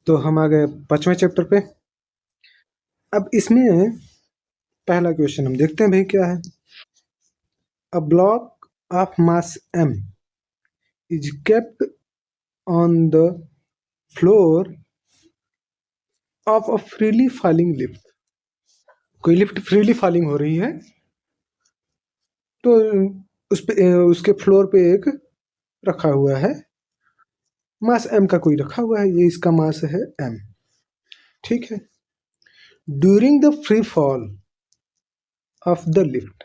तो हम आ गए 5वें चैप्टर पे। अब इसमें पहला क्वेश्चन हम देखते हैं भाई क्या है। A block of mass m is kept on the floor of a freely falling lift. कोई लिफ्ट फ्रीली फॉलिंग हो रही है तो उस पे उसके फ्लोर पे एक रखा हुआ है, मास m का कोई रखा हुआ है, ये इसका मास है m। ठीक है। During the free fall of the lift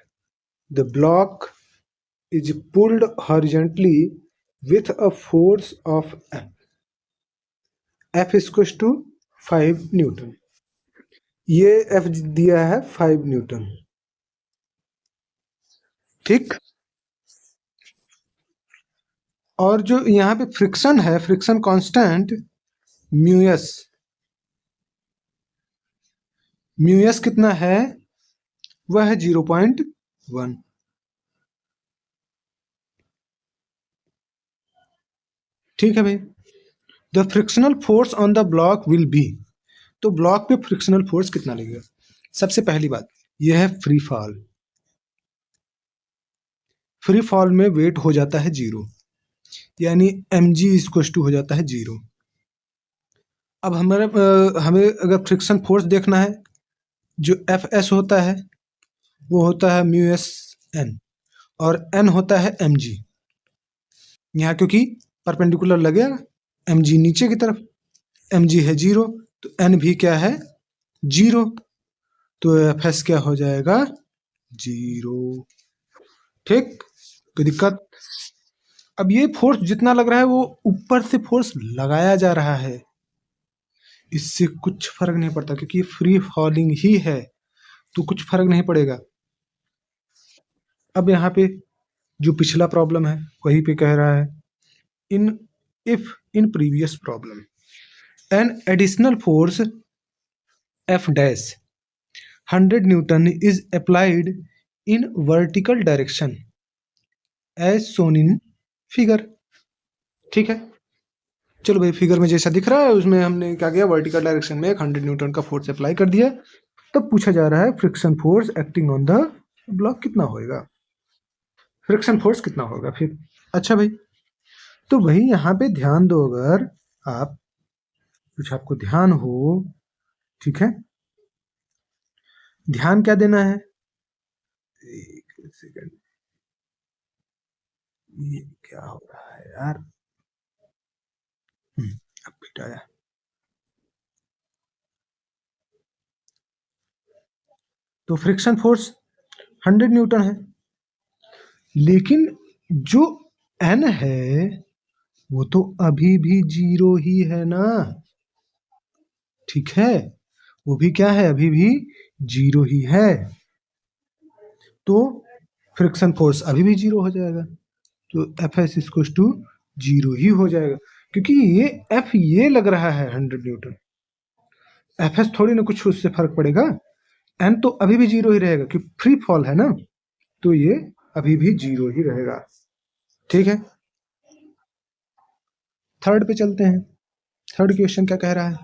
the block is pulled horizontally with a force of F. F is equals to 5 Newton. ये F दिया है 5 न्यूटन। ठीक। और जो यहाँ पे फ्रिक्शन है, फ्रिक्शन कांस्टेंट म्यूएस, म्यूएस कितना है? वह है 0.1। ठीक है भाई। The frictional force on the block will be, तो ब्लॉक पे फ्रिक्शनल फोर्स कितना लगेगा? सबसे पहली बात यह है फ्री फॉल। फ्री फॉल में वेट हो जाता है 0, यानी mg इक्वल टू हो जाता है 0। अब हमें अगर फ्रिक्शन फोर्स देखना है, जो एफ एस होता है वो होता है म्यू एस एन, और एन होता है एम जी। यहाँ क्योंकि परपेंडिकुलर लगेगा, एम जी नीचे की तरफ, एम जी है 0 तो एन भी क्या है? 0। तो एफ एस क्या हो जाएगा? 0। ठीक, कोई दिक्कत? अब ये फोर्स जितना लग रहा है वो ऊपर से फोर्स लगाया जा रहा है, इससे कुछ फर्क नहीं पड़ता क्योंकि ये फ्री फॉलिंग ही है, तो कुछ फर्क नहीं पड़ेगा। अब यहाँ पे जो पिछला प्रॉब्लम है वही पे कह रहा है, in if in previous problem an additional force F dash 100 newton is applied in vertical direction as shown in figure. ठीक है, चलो भाई, फिगर में जैसा दिख रहा है उसमें हमने क्या किया, वर्टिकल डायरेक्शन में 100 न्यूटन का फोर्स अप्लाई कर दिया। तब पूछा जा रहा है friction force acting on the block कितना होएगा, फ्रिक्शन फोर्स कितना होगा फिर। अच्छा भाई, तो भाई यहाँ पे ध्यान दो, अगर आप कुछ आपको ध्यान हो, ठीक है, ध्यान क्या देना है? एक सेकंड, ये क्या हो रहा है यार? अब फिट आया। तो फ्रिक्शन फोर्स 100 न्यूटन है, लेकिन जो एन है वो तो अभी भी 0 ही है ना। ठीक है, वो भी क्या है? अभी भी 0 ही है, तो फ्रिक्शन फोर्स अभी भी 0 हो जाएगा। तो एफ एस इक्वल टू 0 ही हो जाएगा, क्योंकि ये एफ ये लग रहा है 100 न्यूटन, एफ एस थोड़ी ना कुछ उससे फर्क पड़ेगा। एन तो अभी भी 0 ही रहेगा क्योंकि फ्री फॉल है ना, तो ये अभी भी 0 ही रहेगा। ठीक है, थर्ड पे चलते हैं। थर्ड क्वेश्चन क्या कह रहा है?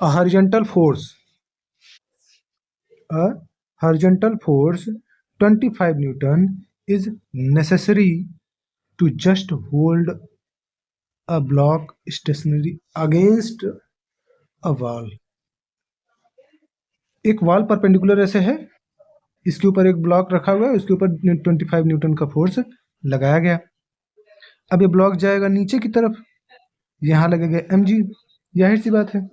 A horizontal force, a horizontal force 25 Newton is necessary to just hold a block stationary against a wall। एक वॉल परपेंडिकुलर ऐसे है, इसके ऊपर एक ब्लॉक रखा हुआ है, उसके ऊपर 25 न्यूटन का फोर्स लगाया गया। अब ये ब्लॉक जाएगा नीचे की तरफ, यहाँ लगेगा एम जी, जाहिर सी बात है,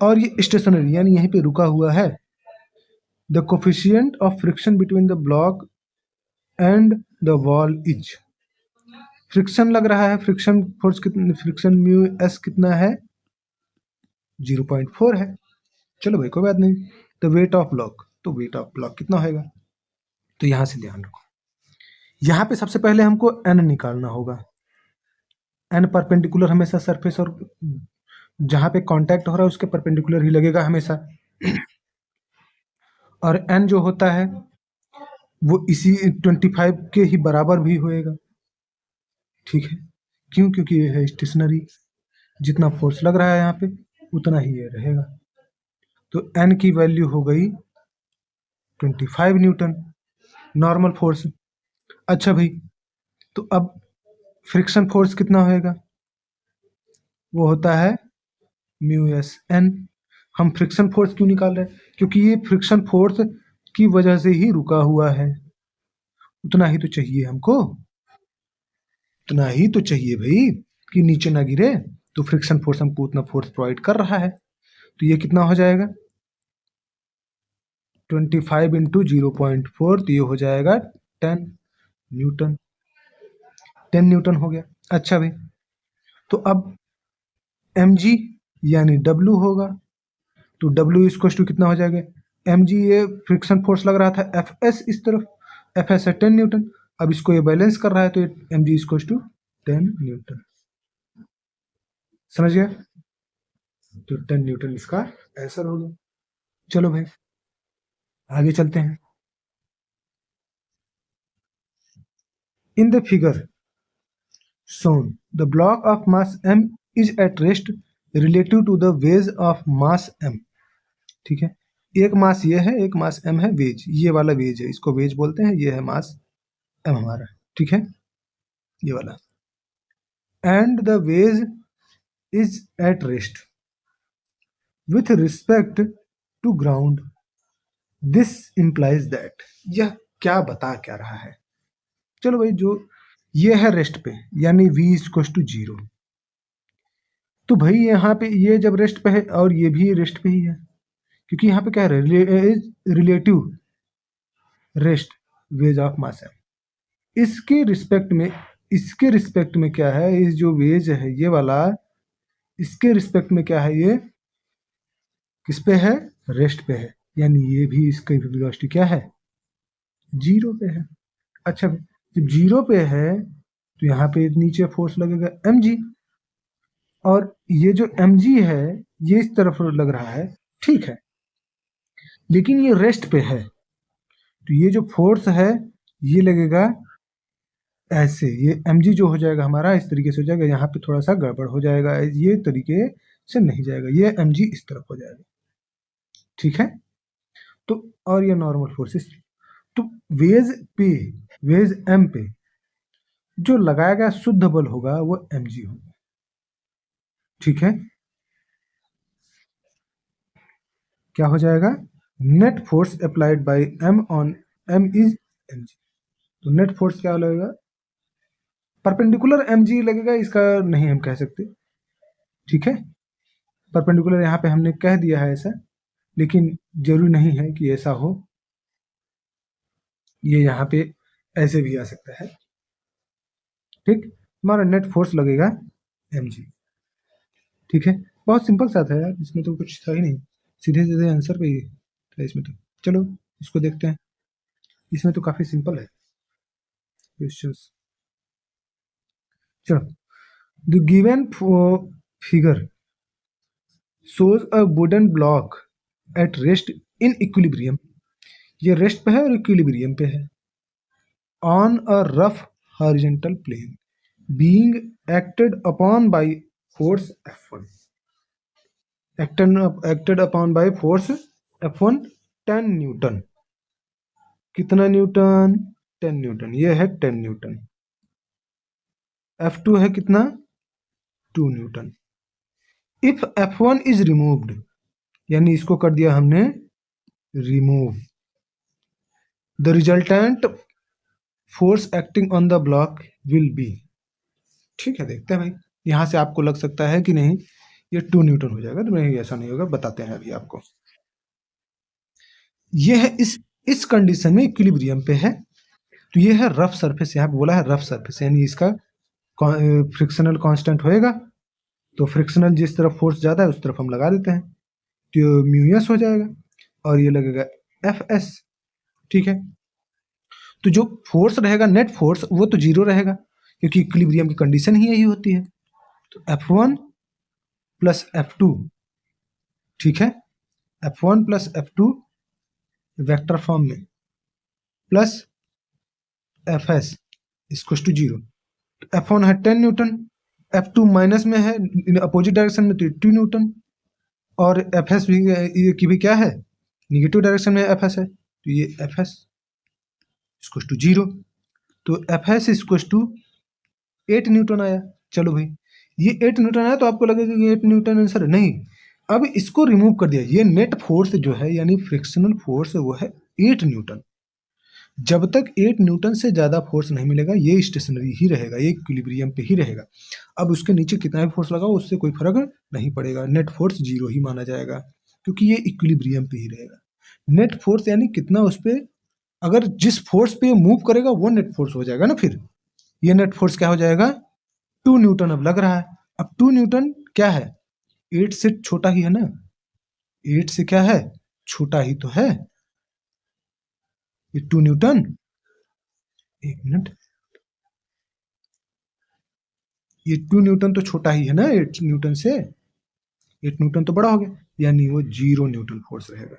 और ये स्टेशनरी यानी यहीं पे रुका हुआ है। The coefficient of friction between the block and the wall is, friction लग रहा है, फ्रिक्शन फोर्स कितना, फ्रिक्शन म्यू एस कितना है? 0.4 है। चलो भाई कोई बात नहीं। द वेट ऑफ ब्लॉक, तो वेट ऑफ ब्लॉक कितना होगा? तो यहां से ध्यान रखो, यहाँ पे सबसे पहले हमको एन निकालना होगा। एन परपेंडिकुलर हमेशा सरफेस और जहां पे कांटेक्ट हो रहा है उसके परपेंडिकुलर ही लगेगा हमेशा, और एन जो होता है वो इसी 25 के ही बराबर भी होएगा। ठीक है, क्यों? क्योंकि ये है स्टेशनरी। जितना फोर्स लग रहा है यहाँ पे उतना ही ये रहेगा। तो एन की वैल्यू हो गई 25 न्यूटन नॉर्मल फोर्स। अच्छा भाई, तो अब फ्रिक्शन फोर्स कितना होएगा? वो होता है म्यू एस एन। हम फ्रिक्शन फोर्स क्यों निकाल रहे हैं? क्योंकि ये फ्रिक्शन फोर्स की वजह से ही रुका हुआ है। उतना ही तो चाहिए हमको, उतना ही तो चाहिए भाई कि नीचे ना गिरे। तो फ्रिक्शन फोर्स हमको उतना फोर्स प्रोवाइड कर रहा है। तो ये कितना हो जाएगा? 25 इंटू 0.4, तो ये हो जाएगा 10 न्यूटन। 10 न्यूटन हो गया। अच्छा भाई, तो अब mg यानी W होगा। तो W इक्वल टू कितना हो जाएगा? mg, ये फ्रिक्शन फोर्स लग रहा था Fs इस तरफ, Fs है 10 न्यूटन। अब इसको ये बैलेंस कर रहा है, तो mg इक्वल टू 10 न्यूटन। समझ गया? तो 10 न्यूटन इसका आंसर होगा। चलो भाई आगे चलते हैं। In the figure shown, the block of mass m is at rest relative to the weight of mass m। ठीक है, एक मास ये है, एक मास m है, वेज ये वाला वेज है, इसको वेज बोलते हैं, ये है मास m हमारा। ठीक है, ये वाला। And the wedge is at rest with respect to ground, this implies that. यह क्या बता क्या रहा है? चलो भाई, जो ये है रेस्ट पे यानी v इक्वल टू 0, तो भाई यहाँ पे ये जब रेस्ट पे है और ये भी रेस्ट पे ही है, क्योंकि यहाँ पे क्या है, relative rest ways of mass है। इसके रिस्पेक्ट में क्या है, इस जो वेज है ये वाला, इसके रिस्पेक्ट में क्या है, ये किस पे है? रेस्ट पे है, यानी ये भी इसकी वेलोसिटी क्या है? 0 पे है। अच्छा, जब 0 पे है तो यहाँ पे नीचे फोर्स लगेगा mg, और ये जो mg है ये इस तरफ लग रहा है, ठीक है, लेकिन ये रेस्ट पे है, तो ये जो फोर्स है ये लगेगा ऐसे, ये mg जो हो जाएगा हमारा इस तरीके से हो जाएगा, यहाँ पे थोड़ा सा गड़बड़ हो जाएगा, ये तरीके से नहीं जाएगा, ये mg इस तरफ हो जाएगा। ठीक है, तो और ये नॉर्मल फोर्सेस, तो वेज पे, वेज m पे जो लगाया गया शुद्ध बल होगा वो mg होगा। ठीक है, क्या हो जाएगा? Net force applied by m on m is mg। तो नेट फोर्स क्या लगेगा? परपेंडिकुलर mg लगेगा, इसका नहीं हम कह सकते। ठीक है, परपेंडिकुलर यहाँ पे हमने कह दिया है ऐसा, लेकिन जरूरी नहीं है कि ऐसा हो, ये यहाँ पे ऐसे भी आ सकता है। ठीक, हमारा नेट फोर्स लगेगा mg। ठीक है, बहुत सिंपल सा था यार, इसमें तो कुछ था ही नहीं, सीधे सीधे आंसर पे ही था इसमें तो। चलो इसको देखते हैं, इसमें तो काफी सिंपल है क्वेश्चंस। चलो, the given figure shows a wooden block at rest in equilibrium। ये रेस्ट पे है और इक्विलिब्रियम पे है। On a rough horizontal plane being acted upon by force F1। Acted upon by force F1 10 newton. कितना newton? 10 newton. ये है 10 Newton. F2 है कितना? 2 Newton. If F1 is removed, यानी इसको कर दिया हमने remove, the resultant force acting on the block will be. ठीक है, देखते हैं भाई, यहां से आपको लग सकता है कि नहीं ये 2 न्यूटन हो जाएगा, तो नहीं ऐसा नहीं होगा, बताते हैं अभी आपको। ये है इस कंडीशन में इक्विलिब्रियम पे है, तो ये है रफ सरफेस, यहाँ पे बोला है रफ सरफेस, यानी इसका फ्रिक्शनल कांस्टेंट होएगा, तो फ्रिक्शनल जिस तरफ फोर्स ज्यादा है उस तरफ हम लगा देते हैं, तो म्यूएस हो जाएगा, और ये लगेगा एफ एस। ठीक है, तो जो फोर्स रहेगा नेट फोर्स वो तो 0 रहेगा, क्योंकि इक्विलिब्रियम की कंडीशन ही यही होती है। तो F1 प्लस F2, ठीक है, F1 plus F2 vector form में प्लस Fs इक्वल टू 0। तो F1 है 10 न्यूटन, F2 माइनस में है अपोजिट डायरेक्शन में, तो 2 न्यूटन। और Fs भी ये की भी क्या है, निगेटिव डायरेक्शन में Fs है, तो ये Fs इक्वल टू 0। तो Fs इक्वल टू 8 न्यूटन आया। चलो भाई, ये 8 न्यूटन आया तो आपको लगेगा कि 8 न्यूटन आंसर है, नहीं। अब इसको रिमूव कर दिया, ये नेट फोर्स जो है यानी फ्रिक्शनल फोर्स वो है 8 न्यूटन। जब तक 8 न्यूटन से ज़्यादा फोर्स नहीं मिलेगा ये स्टेशनरी ही रहेगा, ये इक्विलिब्रियम पे ही रहेगा। अब उसके नीचे कितना भी फोर्स लगाओ उससे कोई फर्क नहीं पड़ेगा, नेट फोर्स 0 ही माना जाएगा क्योंकि ये इक्विलिब्रियम पे ही रहेगा। नेट फोर्स यानी कितना उस पर, अगर जिस फोर्स पे मूव करेगा वो नेट फोर्स हो जाएगा ना। फिर ये नेट फोर्स क्या हो जाएगा, 2 न्यूटन अब लग रहा है। अब 2 न्यूटन क्या है, 8 से छोटा ही है ना, 8 से क्या है, छोटा ही तो है ये 2 न्यूटन। एक मिनट, ये 2 न्यूटन तो छोटा ही है ना 8 न्यूटन से, 8 न्यूटन तो बड़ा हो गया, यानी वो 0 न्यूटन फोर्स रहेगा।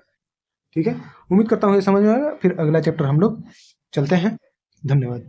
ठीक है, उम्मीद करता हूँ ये समझ में आएगा। फिर अगला चैप्टर हम लोग चलते हैं। धन्यवाद।